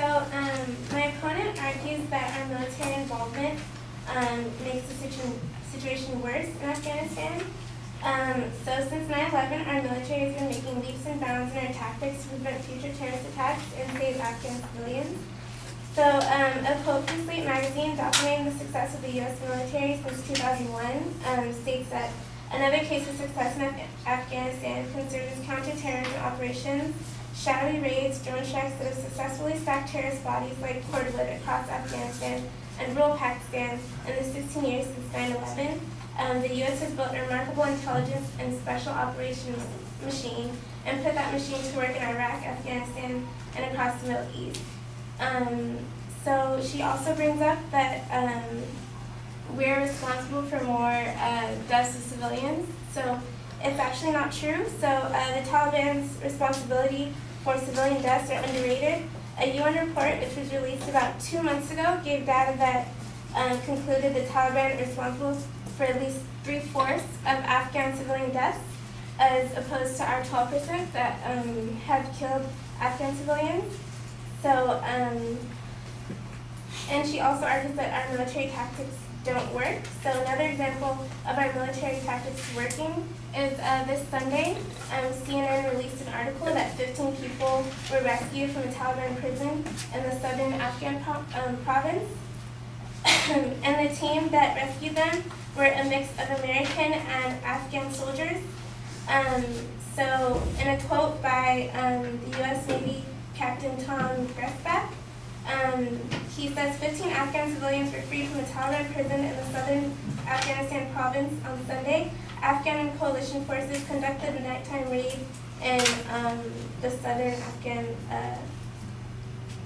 My opponent argues that our military involvement makes the situation worse in Afghanistan. So since 9/11, our military has been making leaps and bounds in our tactics to prevent future terrorist attacks and save Afghan civilians. So a quote from Slate magazine documenting the success of the U.S. military since 2001 states that another case of success in Afghanistan concerns counterterrorism operations, shadowy raids, drone strikes that have successfully stacked terrorist bodies like cordwood across Afghanistan and rural Pakistan in the 16 years since 9/11. The U.S. has built a remarkable intelligence and special operations machine and put that machine to work in Iraq, Afghanistan, and across the Middle East. So she also brings up that we're responsible for more deaths of civilians. So it's actually not true. So the Taliban's responsibility for civilian deaths are underrated. A UN report, which was released about 2 months ago, gave data that concluded the Taliban are responsible for at least 3/4 of Afghan civilian deaths, as opposed to our 12% that have killed Afghan civilians. So, and she also argues that our military tactics don't work. So another example of our military tactics working is this Sunday, CNN released an article that 15 people were rescued from a Taliban prison in the southern Afghan province. And the team that rescued them were a mix of American and Afghan soldiers. So in a quote by the U.S. Navy Captain Tom Gressback, he says 15 Afghan civilians were freed from a Taliban prison in the southern Afghanistan province on Sunday. Afghan and coalition forces conducted a nighttime raid in the southern Afghan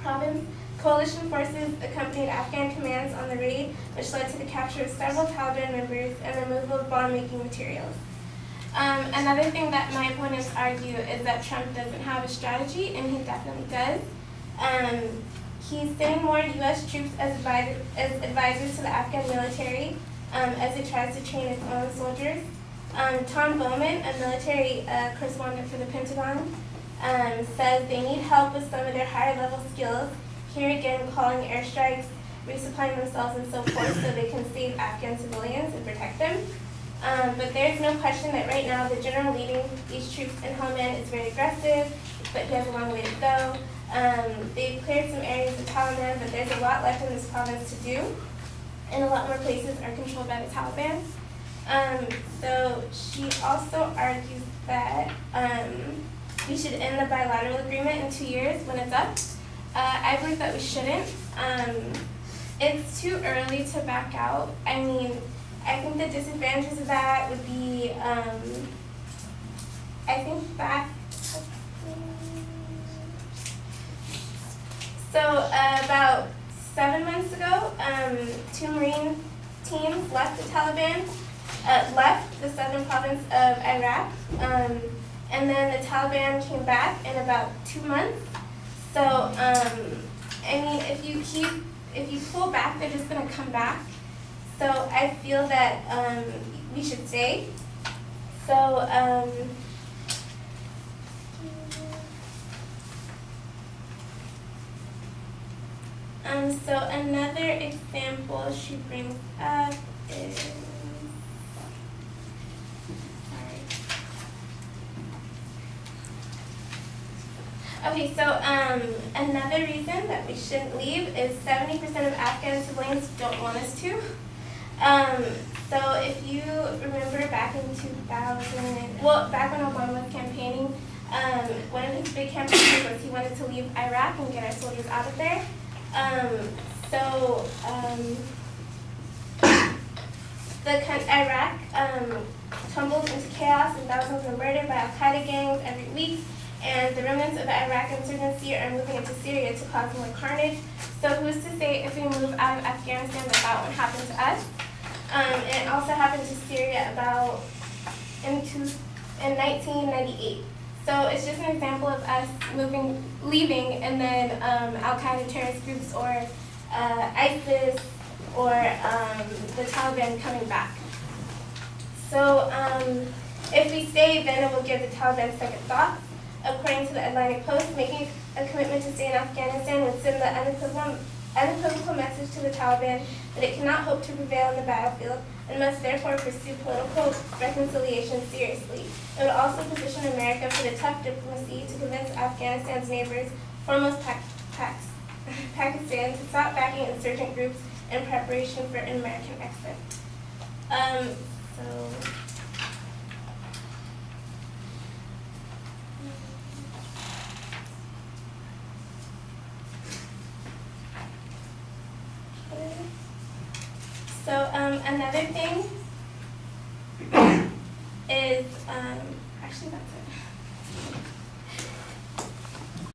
province. Coalition forces accompanied Afghan commands on the raid, which led to the capture of several Taliban members and removal of bomb-making materials. Another thing that my opponents argue is that Trump doesn't have a strategy, and he definitely does. He's sending more U.S. troops as advisors to the Afghan military as it tries to train its own soldiers. Tom Bowman, a military correspondent for the Pentagon, says they need help with some of their higher-level skills, here again calling airstrikes, resupplying themselves, and so forth so they can save Afghan civilians and protect them. But there's no question that right now the general leading these troops in Helmand is very aggressive, but he has a long way to go. They've cleared some areas of Taliban, but there's a lot left in this province to do, and a lot more places are controlled by the Taliban. So she also argues that we should end the bilateral agreement in 2 years when it's up. I believe that we shouldn't. It's too early to back out. I mean, I think the disadvantages of that would be, I think back, so about 7 months ago, 2 Marine teams left the Taliban, left the southern province of Iraq, and then the Taliban came back in about 2 months. So, I mean, if you pull back, they're just going to come back. So I feel that we should stay. So, so another example she brings up is, okay, so another reason that we shouldn't leave is 70% of Afghan civilians don't want us to. So if you remember back in 2000, well, back when Obama was campaigning, one of his big campaigns was he wanted to leave Iraq and get our soldiers out of there. Iraq tumbled into chaos and thousands were murdered by Al-Qaeda gangs every week, and the remnants of the Iraq insurgency are moving into Syria to cause more carnage. So who's to say if we move out of Afghanistan that won't happen to us? And it also happened to Syria about in 1998. So it's just an example of us leaving, and then Al-Qaeda terrorist groups or ISIS or the Taliban coming back. So if we stay, then it will give the Taliban second thoughts According to the Atlantic Post, making a commitment to stay in Afghanistan would send the unequivocal message to the Taliban that it cannot hope to prevail in the battlefield and must therefore pursue political reconciliation seriously. It would also position America for the tough diplomacy to convince Afghanistan's neighbors, foremost Pakistan, to stop backing insurgent groups in preparation for an American exit. Another thing is, actually that's it.